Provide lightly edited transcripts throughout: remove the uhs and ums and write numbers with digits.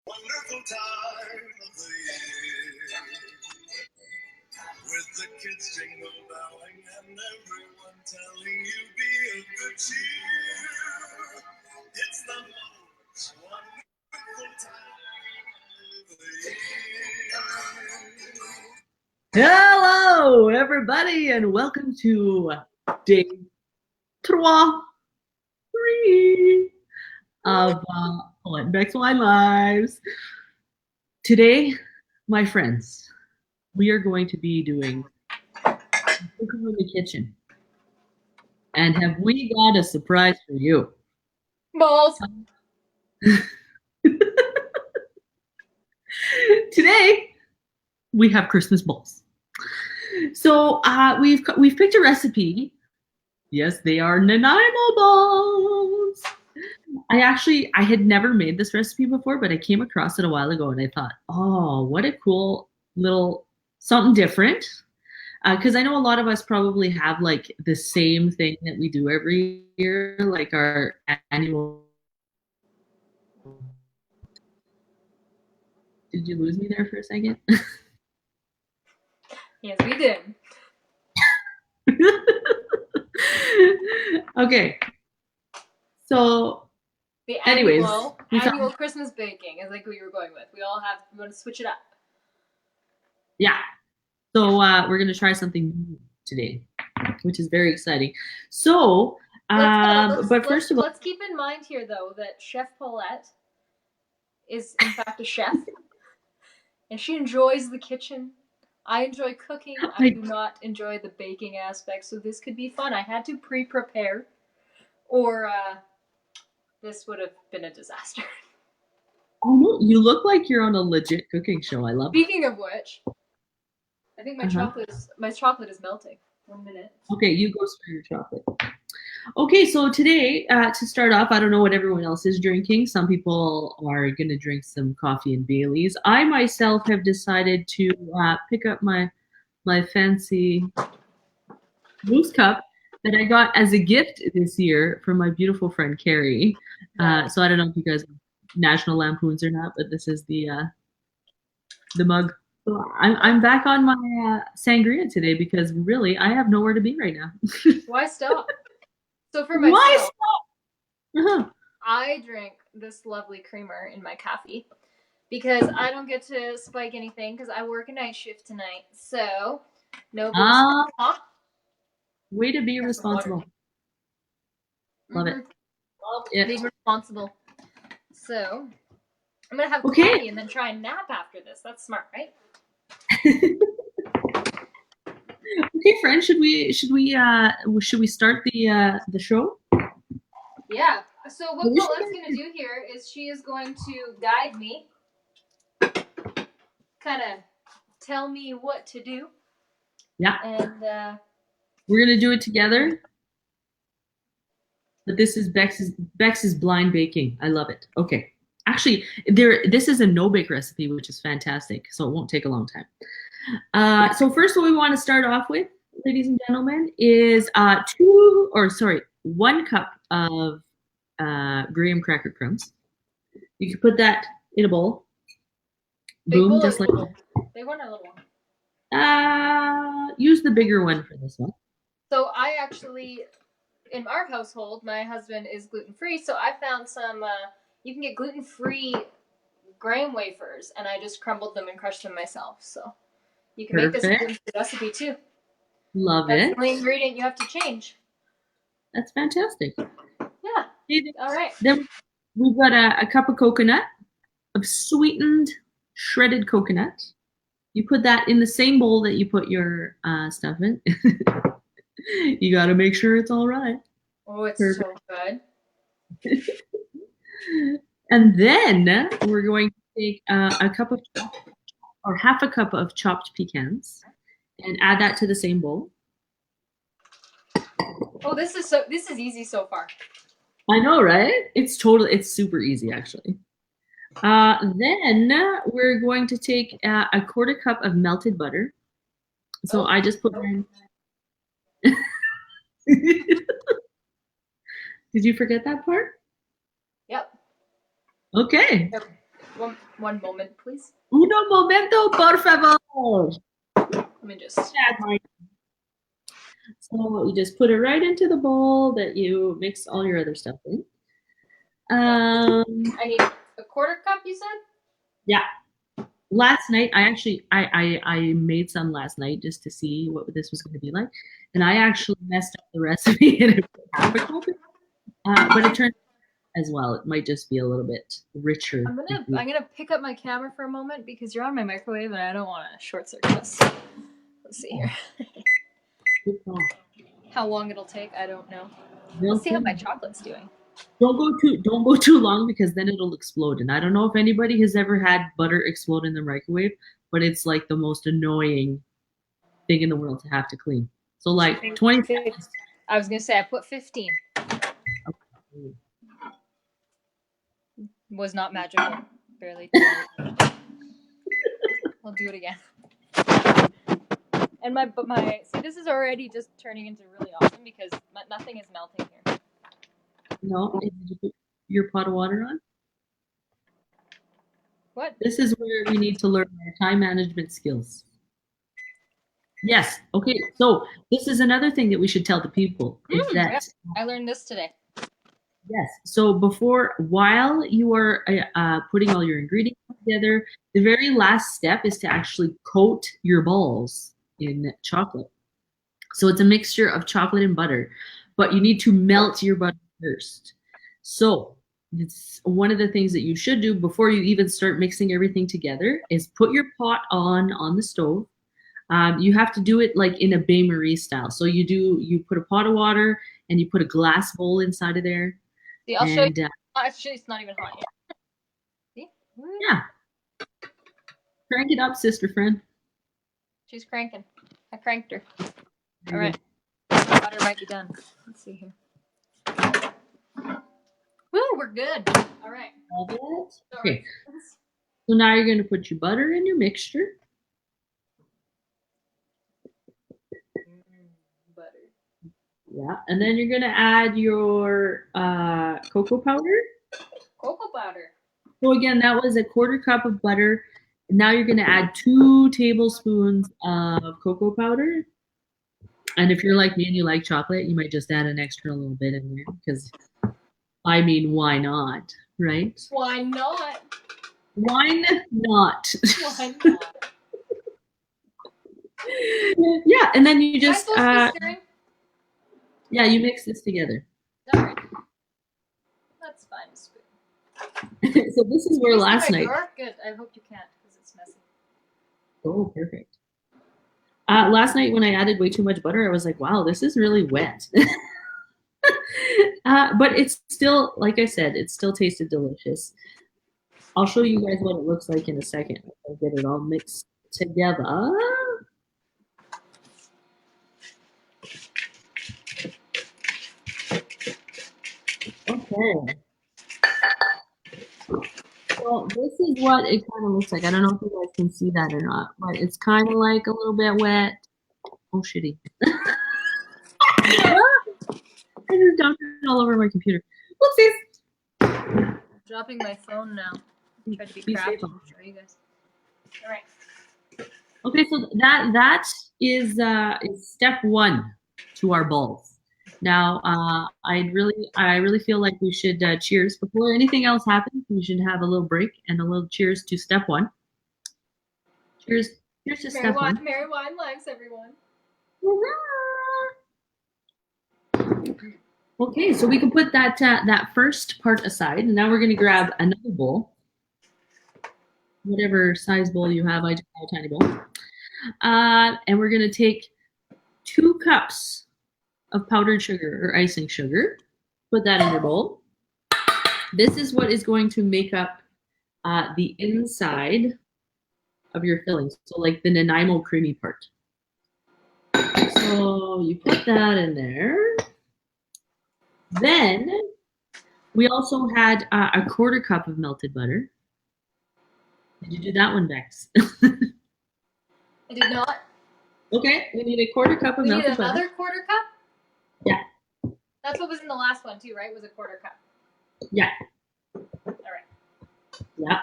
Wonderful time of the year, with the kids jingle belling and everyone telling you be of good cheer. It's the most wonderful time of the year. Hello, everybody, and welcome to day three of Becs I Lives. Today, my friends, we are going to be doing cooking in the kitchen. And have we got a surprise for you? Balls. Today, we have Christmas balls. So we've picked a recipe. Yes, they are Nanaimo Balls. I had never made this recipe before, but I came across it a while ago and I thought, oh, what a cool little something different. Because I know a lot of us probably have like the same thing that we do every year, like our annual. Did you lose me there for a second? Yes, we did. Okay. So, The anyways, annual Christmas baking is like what you were going with. We want to switch it up. Yeah. So we're going to try something new today, which is very exciting. So, first of all, let's keep in mind here, though, that Chef Paulette is in fact a chef, and she enjoys the kitchen. I enjoy cooking. I do not enjoy the baking aspect, so this could be fun. I had to pre-prepare, or this would have been a disaster. Oh, you look like you're on a legit cooking show. I love it. Speaking of which, I think my chocolate is melting. 1 minute. Okay, you go stir your chocolate. Okay, so today, to start off, I don't know what everyone else is drinking. Some people are going to drink some coffee and Baileys. I myself have decided to pick up my fancy moose cup that I got as a gift this year from my beautiful friend Carrie. So I don't know if you guys are National Lampoons or not, but this is the mug. So I'm back on my sangria today because really I have nowhere to be right now. Why stop? So for myself, why stop? I drink this lovely creamer in my coffee because I don't get to spike anything because I work a night shift tonight. So no. Way to be responsible. Love it. Love it. Being responsible. So I'm gonna have coffee and then try and nap after this. That's smart, right? Okay, friend. Should we start the show? Yeah. So what Paulette's gonna do here is she is going to guide me, kind of tell me what to do. Yeah. And we're gonna do it together. But this is Bex's blind baking. I love it. Okay. Actually, this is a no-bake recipe, which is fantastic, so it won't take a long time. So first, what we want to start off with, ladies and gentlemen, is 1 cup of graham cracker crumbs. You can put that in a bowl. Boom, just like that. They want a little one. Use the bigger one for this one. So I actually, in our household, my husband is gluten-free, so I found some, you can get gluten-free graham wafers, and I just crumbled them and crushed them myself. So you can make this a gluten-free recipe too. Love That's it. the only ingredient you have to change. That's fantastic. Yeah. All right. Then we've got a cup of coconut, of sweetened, shredded coconut. You put that in the same bowl that you put your stuff in. You got to make sure it's all right. Oh, it's so good. And then we're going to take a cup of or half a cup of chopped pecans and add that to the same bowl. Oh, this is easy so far. I know, right? It's super easy actually. Then we're going to take a quarter cup of melted butter. So I just put in. Did you forget that part? Yep. Okay. Yep. One moment, please. Uno momento, por favor. Let me just. So you just put it right into the bowl that you mix all your other stuff in. I need a quarter cup, you said? Yeah. Last night, I made some last night just to see what this was going to be like, and I actually messed up the recipe and it put half a cup. But it turned out as well. It might just be a little bit richer. I'm gonna pick up my camera for a moment because you're on my microwave and I don't want to short circuit this. Let's see here. How long it'll take, I don't know. Let's see how my chocolate's doing. Don't go too long because then it'll explode. And I don't know if anybody has ever had butter explode in the microwave, but it's like the most annoying thing in the world to have to clean. So like 20 seconds. I was gonna say I put 15. Okay. Was not magical. Barely. I'll do it again. And my see, this is already just turning into really awesome because nothing is melting here. No, did you put your pot of water on? What? This is where we need to learn our time management skills. Yes. Okay. So this is another thing that we should tell the people is that yeah. I learned this today. Yes. So while you are putting all your ingredients together, the very last step is to actually coat your balls in chocolate. So it's a mixture of chocolate and butter, but you need to melt your butter first. So it's one of the things that you should do before you even start mixing everything together is put your pot on the stove. You have to do it like in a bain-marie style. So you put a pot of water and you put a glass bowl inside of there. See, I'll show you. Actually, it's not even hot yet. See? Yeah. Crank it up, sister friend. She's cranking. I cranked her. All right. Butter might be done. Let's see here. Woo, we're good. All right. Love it. Okay. So now you're going to put your butter in your mixture. Butter. Yeah, and then you're going to add your cocoa powder. Cocoa powder. So again, that was a quarter cup of butter. Now you're going to add 2 tablespoons of cocoa powder. And if you're like me and you like chocolate, you might just add an extra little bit in there because, I mean, why not, right? Why not? Why not? Why not? Yeah, and then you just yeah, you mix this together. All right. That's fine. Spoon. So this is where last night. Good. I hope you can't because it's messy. Oh, perfect. Last night when I added way too much butter, I was like, wow, this is really wet. But it's still, like I said, it still tasted delicious. I'll show you guys what it looks like in a second. I'll get it all mixed together. Okay. Well, this is what it kind of looks like. I don't know if you guys can see that or not, but it's kind of like a little bit wet. Oh, shitty. I just dumped it all over my computer. Whoopsies. I'm dropping my phone now. I tried to be crafty to show you guys. All right. Okay, so that is step 1 to our balls. Now, I really feel like we should cheers before anything else happens. We should have a little break and a little cheers to step 1. Cheers! Cheers to step 1. Merry wine lives, everyone. Okay, so we can put that first part aside, and now we're going to grab another bowl, whatever size bowl you have. I just have a tiny bowl, and we're going to take 2 cups of powdered sugar or icing sugar. Put that in your bowl. This is what is going to make up the inside of your fillings. So like the Nanaimo creamy part. So you put that in there. Then we also had a quarter cup of melted butter. Did you do that one, Bex? I did not. Okay, we need a quarter cup of melted butter. We need another quarter cup? Yeah. That's what was in the last one too, right? Was a quarter cup. Yeah. All right. Yeah.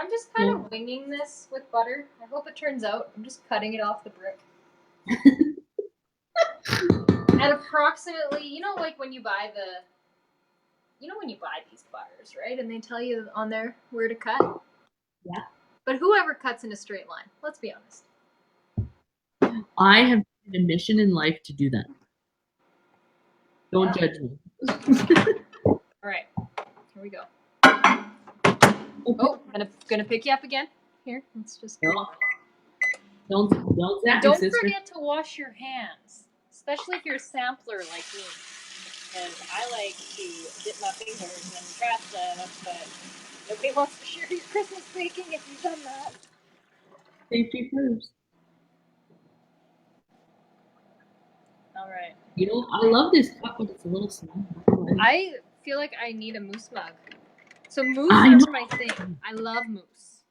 I'm just kind of winging this with butter. I hope it turns out. I'm just cutting it off the brick. At approximately, like when you buy these butters, right? And they tell you on there where to cut. Yeah. But whoever cuts in a straight line, let's be honest. I have a mission in life to do that. Don't judge me. All right, here we go. Oh, gonna pick you up again. Here, let's just. Don't forget to wash your hands, especially if you're a sampler like me. Because I like to dip my fingers and try stuff, but nobody wants to share your Christmas baking if you've done that. Safety first. All right. I love this cup, but it's a little small. I feel like I need a mousse mug. So mousse is my thing. I love mousse.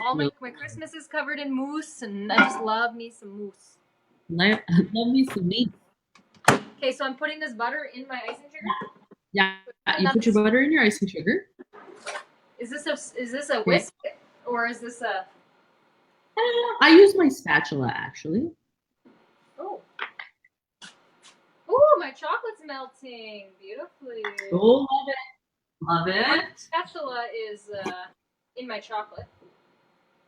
All my Christmas is covered in mousse, and I just love me some mousse. Love me some meat. Okay, so I'm putting this butter in my icing sugar. Yeah, you put your butter in your icing sugar. Is this a whisk or is this a? I use my spatula actually. Oh. Oh, my chocolate's melting beautifully. Oh, love it. Love it. My spatula is in my chocolate.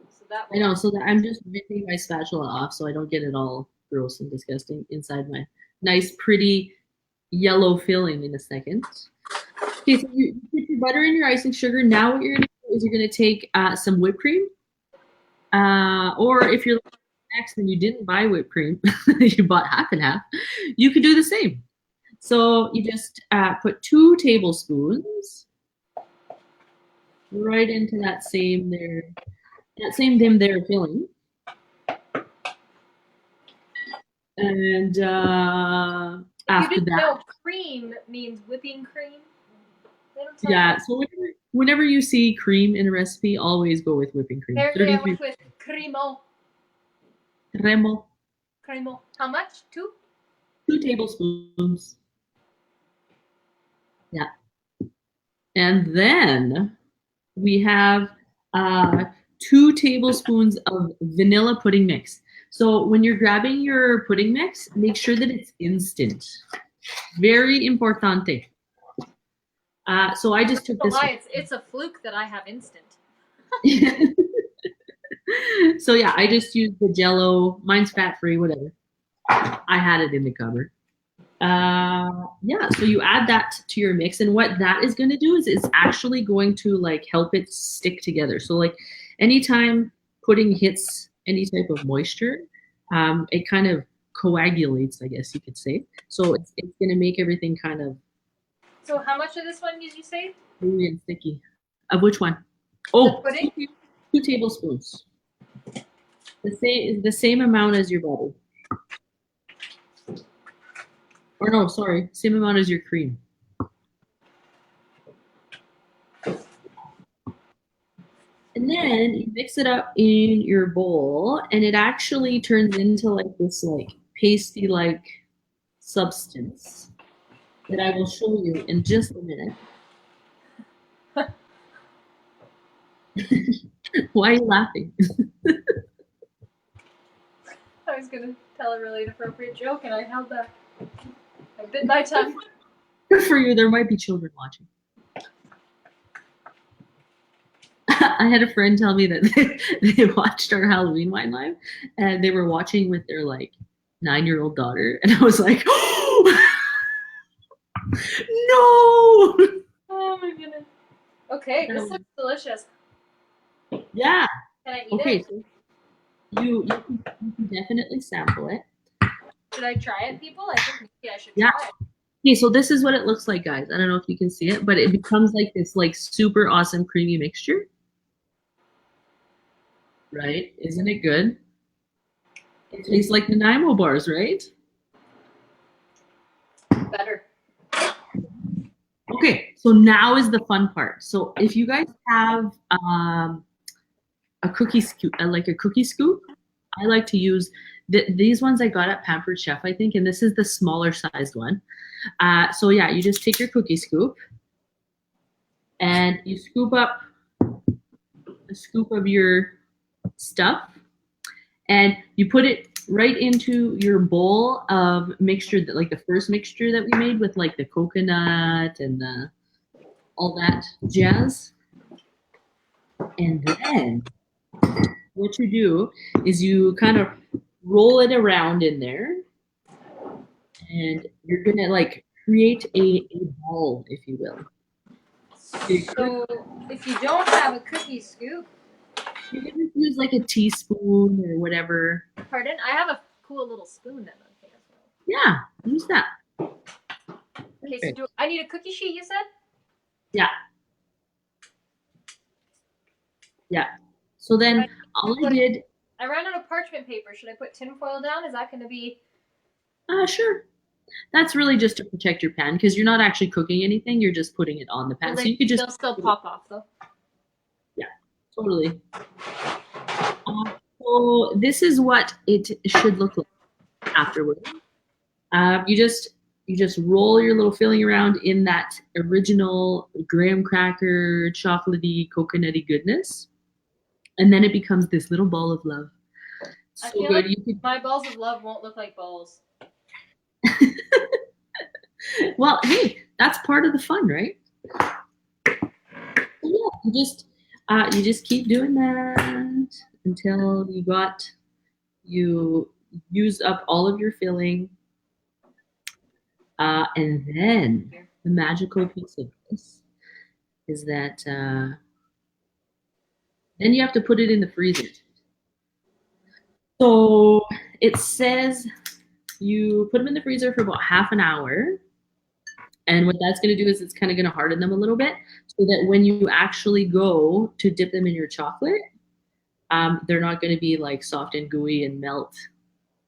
So that I know, so that I'm just ripping my spatula off so I don't get it all gross and disgusting inside my nice, pretty yellow filling in a second. Okay, so you put your butter in your icing sugar. Now what you're going to do is you're going to take some whipped cream. Or if you're next and you didn't buy whipped cream, you bought half and half, you could do the same. So you just put 2 tablespoons right into that same dim there filling. And after that, no, cream means whipping cream. Yeah, so whenever you see cream in a recipe, always go with whipping cream. Apparently I went with cremo. Cremo. How much? 2? 2 tablespoons. Yeah. And then we have 2 tablespoons of vanilla pudding mix. So when you're grabbing your pudding mix, make sure that it's instant. Very importante. So I just took this. It's a fluke that I have instant. So yeah, I just used the Jello. Mine's fat-free, whatever. I had it in the cupboard. Yeah, so you add that to your mix, and what that is going to do is it's actually going to like help it stick together. So like anytime pudding hits any type of moisture, it kind of coagulates, I guess you could say. So it's going to make everything kind of. So how much of this one did you say? Gooey and sticky. Of which one? Oh, the pudding? 2 tablespoons. The same amount as your butter. Or no, sorry, same amount as your cream. And then you mix it up in your bowl, and it actually turns into like this like pasty-like substance that I will show you in just a minute. Why are you laughing? I was going to tell a really inappropriate joke, and I held back. I bit my tongue. Good for you. There might be children watching. I had a friend tell me that they watched our Halloween Wine Live, and they were watching with their like 9-year-old daughter, and I was like, oh, no! Oh my goodness. Okay, this looks delicious. Yeah. Can I eat it? So you can definitely sample it. Should I try it, people? I think maybe I should try it. Okay, so this is what it looks like, guys. I don't know if you can see it, but it becomes like this like super awesome creamy mixture. Right? Isn't it good? It tastes like Nanaimo bars, right? Better. Okay, so now is the fun part. So if you guys have a cookie scoop, like a cookie scoop, I like to use these ones I got at Pampered Chef, I think, and this is the smaller sized one. So yeah, you just take your cookie scoop and you scoop up a scoop of your stuff, and you put it right into your bowl of mixture, that like the first mixture that we made with like the coconut and all that jazz. And then what you do is you kind of roll it around in there, and you're gonna like create a ball, if you will. So if you don't have a cookie scoop, You can just use like a teaspoon or whatever. pardon, I have a cool little spoon that I'm thinking as well. Yeah, use that. Okay, so I need a cookie sheet, you said? Yeah. Yeah. So then all I did. I ran out of parchment paper. Should I put tinfoil down? Is that going to be? Sure. That's really just to protect your pan because you're not actually cooking anything. You're just putting it on the pan. So you could just. They'll still pop off though. Yeah, totally. So this is what it should look like afterward. You just roll your little filling around in that original graham cracker, chocolatey, coconutty goodness, and then it becomes this little ball of love. So I feel good. Like my balls of love won't look like balls. Well, hey, that's part of the fun, right? Yeah, you just keep doing that until you use up all of your filling. And then the magical piece of this is that then you have to put it in the freezer. So it says you put them in the freezer for about half an hour. And what that's going to do is it's kind of going to harden them a little bit so that when you actually go to dip them in your chocolate, they're not going to be like soft and gooey and melt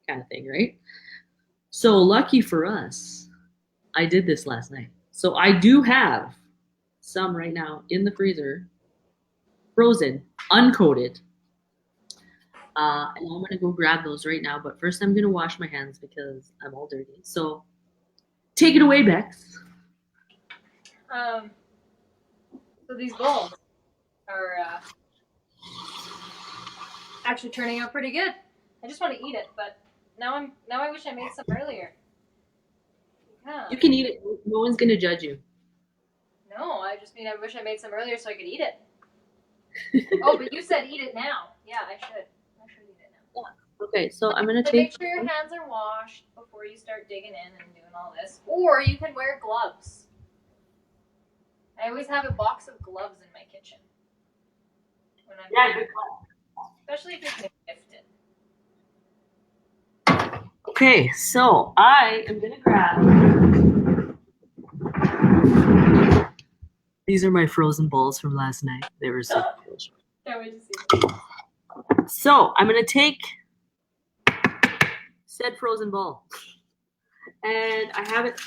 kind of thing, right? So lucky for us, I did this last night. So I do have some right now in the freezer, frozen, uncoated. And I'm going to go grab those right now. But first I'm going to wash my hands because I'm all dirty. So take it away, Bex. So these balls are actually turning out pretty good. I just want to eat it, but now I wish I made some earlier. Yeah. You can eat it. No one's gonna judge you. No, I just mean I wish I made some earlier so I could eat it. Oh, but you said eat it now. Yeah, I should eat it now. Yeah. Okay, so I'm gonna make sure your hands are washed before you start digging in and doing all this, or you can wear gloves. I always have a box of gloves in my kitchen when I'm good call. Especially if you're gifted. Okay, so I am gonna grab. These are my frozen balls from last night. They were so delicious. Can't wait to see. So I'm gonna take said frozen ball, and I have it.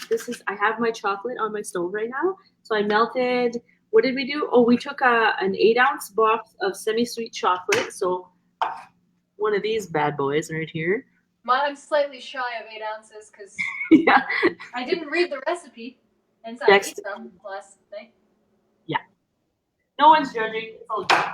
I have my chocolate on my stove right now. So I melted. What did we do? Oh, we took an 8-ounce box of semi-sweet chocolate. So one of these bad boys right here. I'm slightly shy of 8 ounces because yeah. I didn't read the recipe, and so I ate some last night. Yeah. No one's judging. It's all good.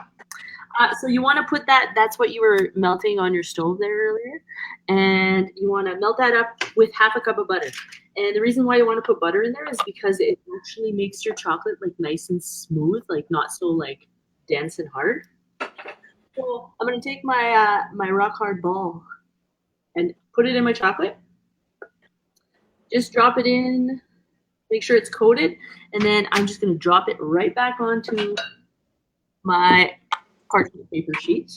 So you want to put that's what you were melting on your stove there earlier. And you want to melt that up with half a cup of butter. And the reason why you want to put butter in there is because it actually makes your chocolate like nice and smooth, like not so like dense and hard. So I'm going to take my my rock hard ball and put it in my chocolate. Just drop it in, make sure it's coated, and then I'm just going to drop it right back onto my parchment paper sheet.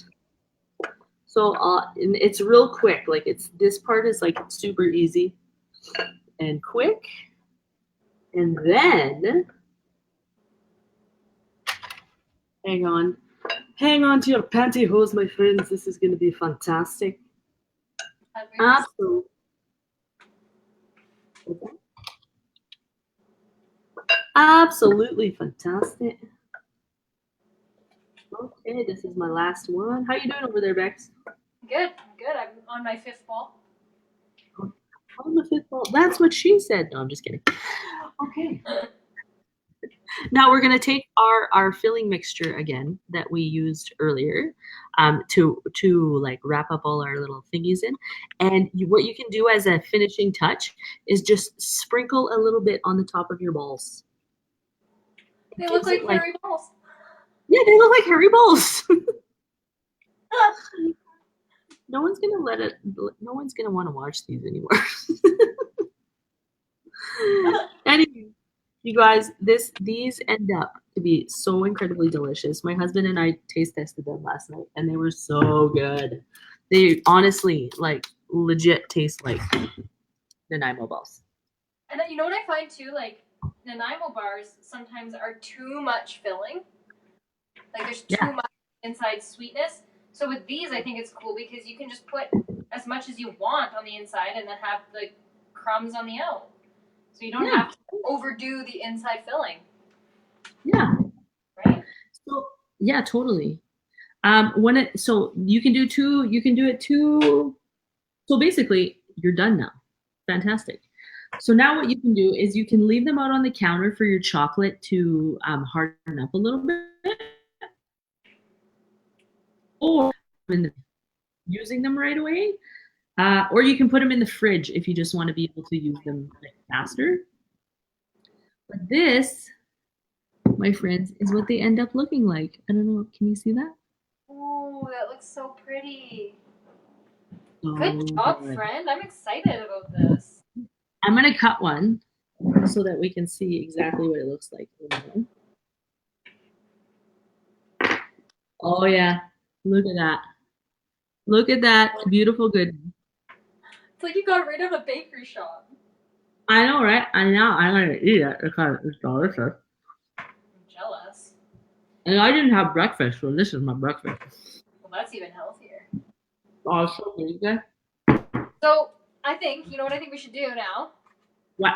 So and it's real quick. Like this part is like super easy and quick. And then hang on to your pantyhose, my friends. This is going to be fantastic. Absolutely. Absolutely fantastic. Okay, this is my last one. How you doing over there, Bex? Good. I'm on my 5th ball. On the 5th ball. That's what she said. No, I'm just kidding. Okay. Now we're gonna take our filling mixture again that we used earlier, to like wrap up all our little thingies in, and what you can do as a finishing touch is just sprinkle a little bit on the top of your balls. They look like hairy balls. Yeah, they look like hairy balls. No one's gonna let it. No one's gonna want to watch these anymore. Anyway, you guys, these end up to be so incredibly delicious. My husband and I taste tested them last night, and they were so good. They honestly, like, legit taste like Nanaimo Balls. And you know what I find too, like Nanaimo bars sometimes are too much filling. Like there's too much inside sweetness. So with these, I think it's cool because you can just put as much as you want on the inside and then have the crumbs on the out. So you don't have to overdo the inside filling. Yeah. Right? So yeah, totally. So you can do it two. So basically, you're done now. Fantastic. So now what you can do is you can leave them out on the counter for your chocolate to harden up a little bit, or using them right away, or you can put them in the fridge if you just want to be able to use them faster. But this, my friends, is what they end up looking like. I don't know. Can you see that? Oh, that looks so pretty. So good job, friend. I'm excited about this. I'm going to cut one so that we can see exactly what it looks like. Oh, yeah. Look at that. Look at that beautiful goodness. It's like you got rid of a bakery shop. I know, right? And now I'm going to eat it because it's delicious. I'm jealous. And I didn't have breakfast, so this is my breakfast. Well, that's even healthier. Oh, so good. So, I think, you know what I think we should do now? What?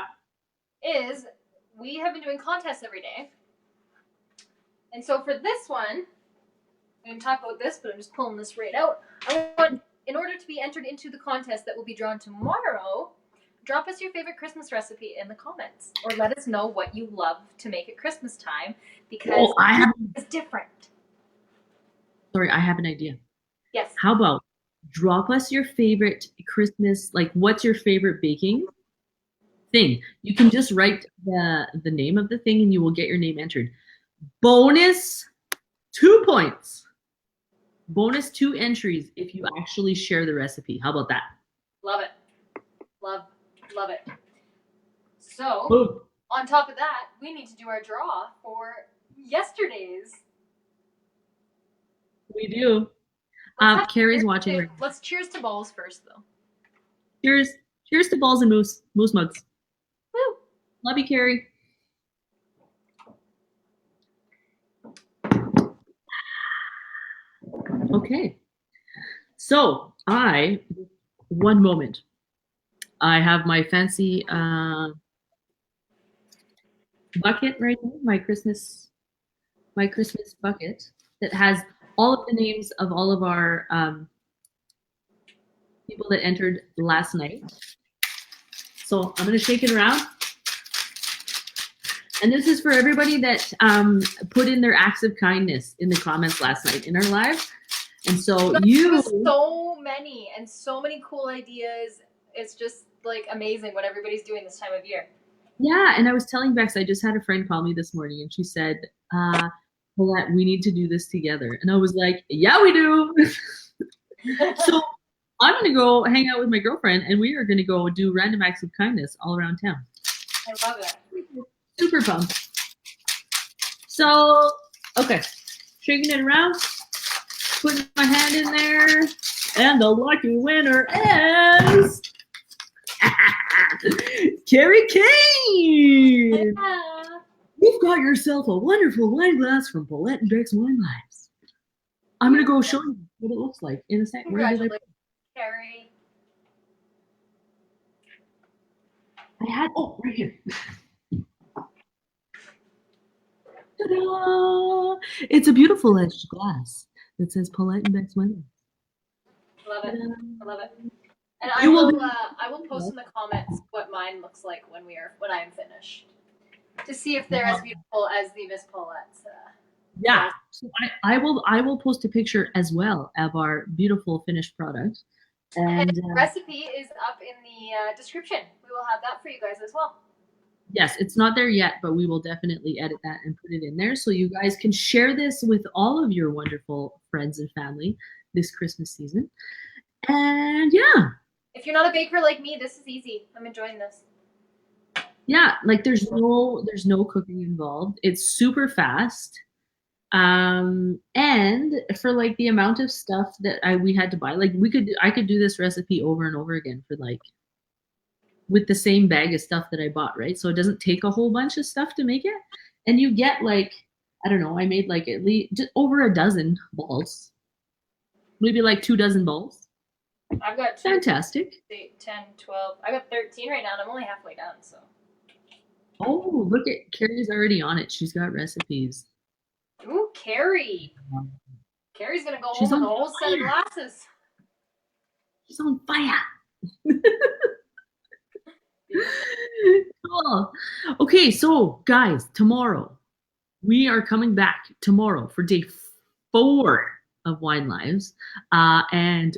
Is we have been doing contests every day. And so for this one, I'm going to talk about this, but I'm just pulling this right out. I want, in order to be entered into the contest that will be drawn tomorrow, drop us your favorite Christmas recipe in the comments. Or let us know what you love to make at Christmas time, because it's different. Sorry, I have an idea. Yes. How about drop us your favorite Christmas, like what's your favorite baking thing? You can just write the name of the thing and you will get your name entered. Bonus 2 points. Bonus 2 entries if you actually share the recipe. How about that? Love it. Love it. So, on top of that, we need to do our draw for yesterday's. We do. Carrie's watching. Okay, let's cheers to balls first, though. Cheers to balls and moose mugs. Woo! Love you, Carrie. Okay. So one moment. I have my fancy bucket right now, my Christmas bucket that has all of the names of all of our people that entered last night. So I'm going to shake it around. And this is for everybody that put in their acts of kindness in the comments last night in our live. And so so many and so many cool ideas. It's just like amazing what everybody's doing this time of year. Yeah, and I was telling Bex, I just had a friend call me this morning and she said, Paulette, we need to do this together. And I was like, yeah, we do. So I'm going to go hang out with my girlfriend and we are going to go do random acts of kindness all around town. I love it. Super pumped. So, okay, shaking it around, putting my hand in there, and the lucky winner is Carrie Kane. Yeah. You've got yourself a wonderful wine glass from Paulette and Becs Wine Lives. I'm going to go show you what it looks like in a second. Congratulations, Carrie. Right here. Ta-da! It's a beautiful edged glass that says Paulette and Becs Wine Lives. Love it. I love it. And I will post in the comments what mine looks like when I am finished. To see if they're as beautiful as the Miss Paulette's. Yeah. So I will post a picture as well of our beautiful finished product. And And the recipe is up in the description. We will have that for you guys as well. yes, it's not there yet, but we will definitely edit that and put it in there so you guys can share this with all of your wonderful friends and family this Christmas season. And yeah. If you're not a baker like me, this is easy. I'm enjoying this. Yeah, like there's no cooking involved. It's super fast. And for like the amount of stuff that we had to buy, like I could do this recipe over and over again for like with the same bag of stuff that I bought, right? So it doesn't take a whole bunch of stuff to make it. And you get like, I don't know, I made like at least just over a dozen balls. Maybe like 2 dozen balls. I've got 2, fantastic. 8, 10, 12. I got 13 right now, and I'm only halfway done, so. Oh, look at Carrie's already on it. She's got recipes. Ooh, Carrie. Carrie's gonna go She's home with on a whole set of fire. glasses. She's on fire. Cool. Okay, so guys, tomorrow we are coming back tomorrow for day 4 of Wine Lives. And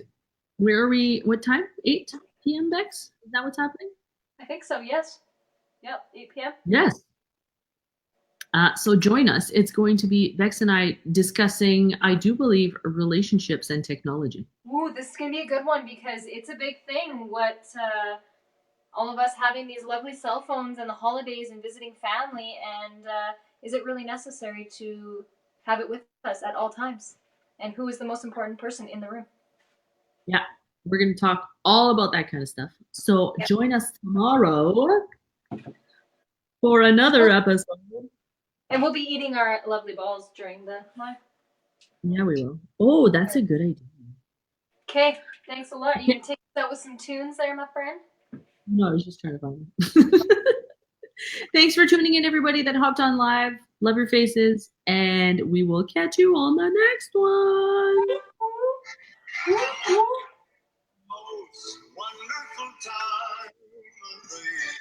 where are we? What time? 8 p.m. Bex? Is that what's happening? I think so. Yes. Yep. 8 p.m. Yes. So join us. It's going to be Bex and I discussing, I do believe, relationships and technology. Ooh, this is gonna be a good one because it's a big thing. What all of us having these lovely cell phones and the holidays and visiting family, and is it really necessary to have it with us at all times? And who is the most important person in the room? Yeah, we're going to talk all about that kind of stuff. So join us tomorrow for another episode. And we'll be eating our lovely balls during the live. Yeah, we will. Oh, that's a good idea. Okay, thanks a lot. You can take us out with some tunes there, my friend? No, I was just trying to find them. Thanks for tuning in, everybody that hopped on live. Love your faces, and we will catch you on the next one. Most wonderful time of the year,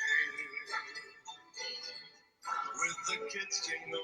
with the kids jingle